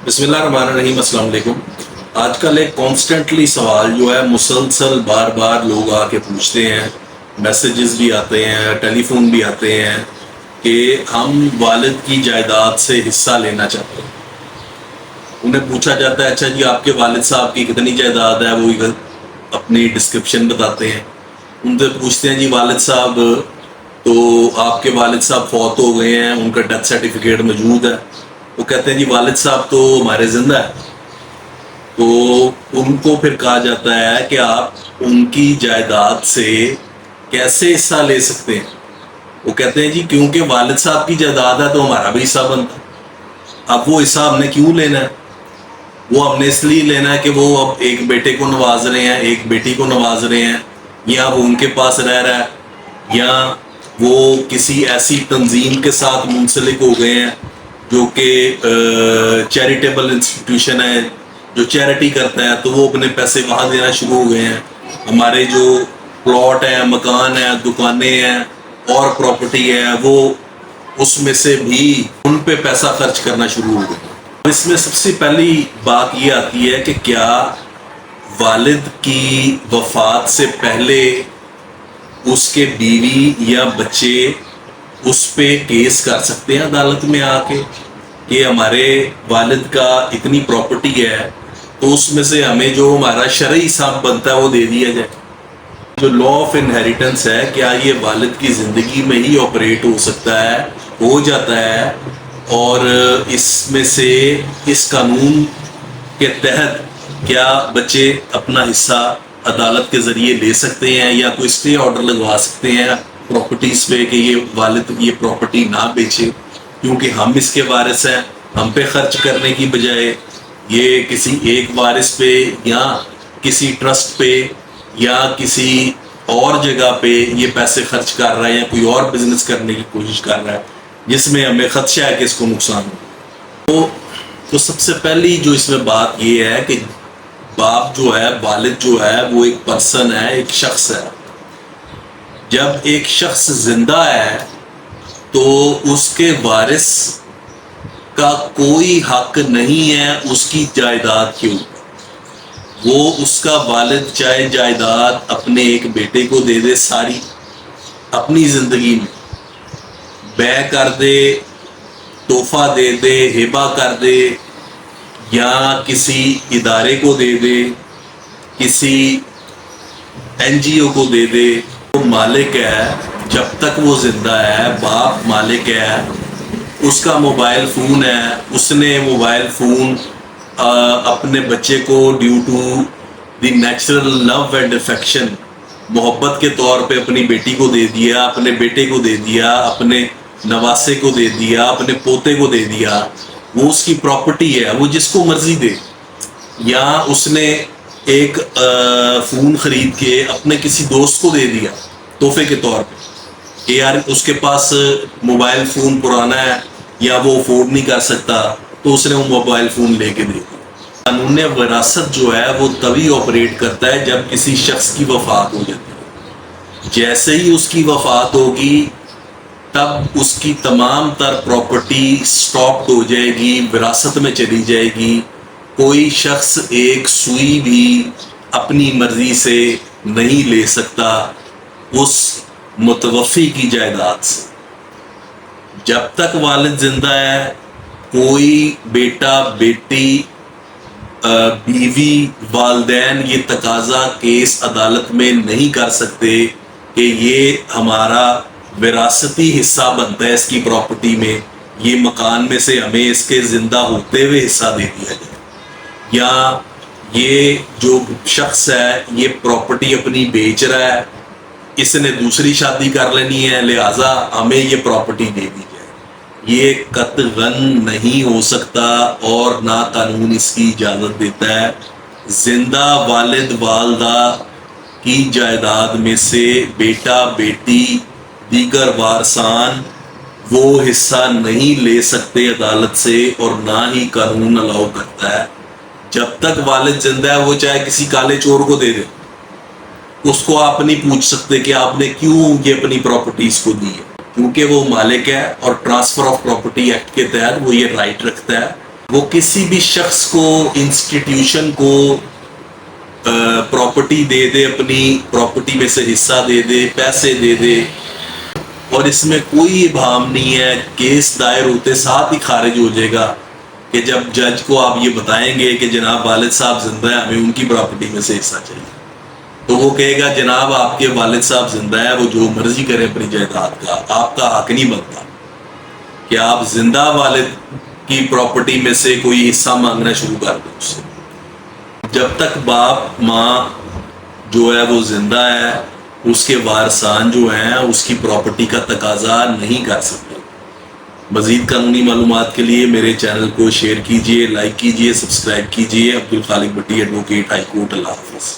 بسم اللہ الرحمن الرحیم، السلام علیکم۔ آج کل ایک کانسٹنٹلی سوال جو ہے مسلسل بار بار لوگ آ کے پوچھتے ہیں، میسیجز بھی آتے ہیں، ٹیلی فون بھی آتے ہیں کہ ہم والد کی جائیداد سے حصہ لینا چاہتے ہیں۔ انہیں پوچھا جاتا ہے اچھا جی آپ کے والد صاحب کی کتنی جائیداد ہے، وہ اپنی ڈسکرپشن بتاتے ہیں۔ ان سے پوچھتے ہیں جی والد صاحب تو آپ کے والد صاحب فوت ہو گئے ہیں، ان کا ڈیتھ سرٹیفکیٹ موجود ہے۔ وہ کہتے ہیں جی والد صاحب تو ہمارے زندہ ہے۔ تو ان کو پھر کہا جاتا ہے کہ آپ ان کی جائیداد سے کیسے حصہ لے سکتے ہیں؟ وہ کہتے ہیں جی کیونکہ والد صاحب کی جائیداد ہے تو ہمارا بھی حصہ بنتا ہے۔ اب وہ حصہ ہم نے کیوں لینا ہے؟ وہ ہم نے اس لیے لینا ہے کہ وہ اب ایک بیٹے کو نواز رہے ہیں، ایک بیٹی کو نواز رہے ہیں، یا وہ ان کے پاس رہ رہا ہے، یا وہ کسی ایسی تنظیم کے ساتھ منسلک ہو گئے ہیں جو کہ چیریٹیبل انسٹیٹیوشن ہے، جو چیریٹی کرتا ہے، تو وہ اپنے پیسے وہاں دینا شروع ہو گئے ہیں۔ ہمارے جو پلاٹ ہیں، مکان ہیں، دکانیں ہیں اور پراپرٹی ہے، وہ اس میں سے بھی ان پہ پیسہ خرچ کرنا شروع ہو گئے۔ اس میں سب سے پہلی بات یہ آتی ہے کہ کیا والد کی وفات سے پہلے اس کے بیوی یا بچے اس پہ کیس کر سکتے ہیں عدالت میں آ کے کہ ہمارے والد کا اتنی پراپرٹی ہے تو اس میں سے ہمیں جو ہمارا شرعی حساب بنتا ہے وہ دے دیا جائے؟ جو لا آف انہیریٹنس ہے، کیا یہ والد کی زندگی میں ہی آپریٹ ہو سکتا ہے، ہو جاتا ہے؟ اور اس میں سے اس قانون کے تحت کیا بچے اپنا حصہ عدالت کے ذریعے لے سکتے ہیں یا کوئی اسٹے آرڈر لگوا سکتے ہیں پراپرٹیز پہ کہ یہ والد یہ پراپرٹی نہ بیچے کیونکہ ہم اس کے وارث ہیں؟ ہم پہ خرچ کرنے کی بجائے یہ کسی ایک وارث پہ یا کسی ٹرسٹ پہ یا کسی اور جگہ پہ یہ پیسے خرچ کر رہا ہے یا کوئی اور بزنس کرنے کی کوشش کر رہا ہے جس میں ہمیں خدشہ ہے کہ اس کو نقصان ہو۔ تو سب سے پہلی جو اس میں بات یہ ہے کہ باپ جو ہے، والد جو ہے، وہ ایک پرسن ہے، ایک شخص ہے۔ جب ایک شخص زندہ ہے تو اس کے وارث کا کوئی حق نہیں ہے اس کی جائیداد کے اوپر۔ وہ اس کا والد چاہے جائیداد اپنے ایک بیٹے کو دے دے ساری اپنی زندگی میں، بے کر دے، تحفہ دے دے، ہبہ کر دے، یا کسی ادارے کو دے دے، کسی این جی او کو دے دے، وہ مالک ہے جب تک وہ زندہ ہے۔ باپ مالک ہے، اس کا موبائل فون ہے، اس نے موبائل فون اپنے بچے کو due to the natural love and affection, محبت کے طور پہ اپنی بیٹی کو دے دیا، اپنے بیٹے کو دے دیا، اپنے نواسے کو دے دیا، اپنے پوتے کو دے دیا۔ وہ اس کی پراپرٹی ہے، وہ جس کو مرضی دے۔ یا اس نے ایک فون خرید کے اپنے کسی دوست کو دے دیا تحفے کے طور پہ کہ یار اس کے پاس موبائل فون پرانا ہے یا وہ افورڈ نہیں کر سکتا تو اس نے وہ موبائل فون لے کے دے دیا۔ قانون وراثت جو ہے وہ تبھی آپریٹ کرتا ہے جب کسی شخص کی وفات ہو جاتی ہے۔ جیسے ہی اس کی وفات ہوگی تب اس کی تمام تر پراپرٹی سٹاپڈ ہو جائے گی، وراثت میں چلی جائے گی۔ کوئی شخص ایک سوئی بھی اپنی مرضی سے نہیں لے سکتا اس متوفی کی جائیداد سے۔ جب تک والد زندہ ہے کوئی بیٹا، بیٹی، بیوی، والدین یہ تقاضا کیس عدالت میں نہیں کر سکتے کہ یہ ہمارا وراثتی حصہ بنتا ہے اس کی پراپرٹی میں، یہ مکان میں سے ہمیں اس کے زندہ ہوتے ہوئے حصہ دے دیا جائے، یا یہ جو شخص ہے یہ پراپرٹی اپنی بیچ رہا ہے، اس نے دوسری شادی کر لینی ہے لہٰذا ہمیں یہ پراپرٹی دے دی جائے۔ یہ قطعاً نہیں ہو سکتا اور نہ قانون اس کی اجازت دیتا ہے۔ زندہ والد والدہ کی جائیداد میں سے بیٹا، بیٹی، دیگر وارثان وہ حصہ نہیں لے سکتے عدالت سے، اور نہ ہی قانون الاؤ کرتا ہے۔ جب تک والد زندہ ہے وہ چاہے کسی کالے چور کو دے دے، اس کو آپ نہیں پوچھ سکتے کہ آپ نے کیوں یہ اپنی پراپرٹیز کو دی ہے، کیونکہ وہ مالک ہے اور ٹرانسفر آف پراپرٹی ایکٹ کے تحت وہ یہ رائٹ رکھتا ہے وہ کسی بھی شخص کو، انسٹیٹیوشن کو پراپرٹی دے دے، اپنی پراپرٹی میں سے حصہ دے دے، پیسے دے دے، اور اس میں کوئی ابہام نہیں ہے، کیس دائر ہوتے ساتھ ہی خارج ہو جائے گا کہ جب جج کو آپ یہ بتائیں گے کہ جناب والد صاحب زندہ ہے، ہمیں ان کی پراپرٹی میں سے حصہ چاہیے، تو وہ کہے گا جناب آپ کے والد صاحب زندہ ہے، وہ جو مرضی کریں اپنی جائیداد کا، آپ کا حق نہیں بنتا کہ آپ زندہ والد کی پراپرٹی میں سے کوئی حصہ مانگنا شروع کر دیں اس سے۔ جب تک باپ ماں جو ہے وہ زندہ ہے، اس کے وارثان جو ہیں اس کی پراپرٹی کا تقاضا نہیں کر سکتے۔ مزید قانونی معلومات کے لیے میرے چینل کو شیئر کیجیے، لائک کیجیے، سبسکرائب کیجیے۔ Abdul Khaliq Batti, advocate, high court. اللہ حافظ۔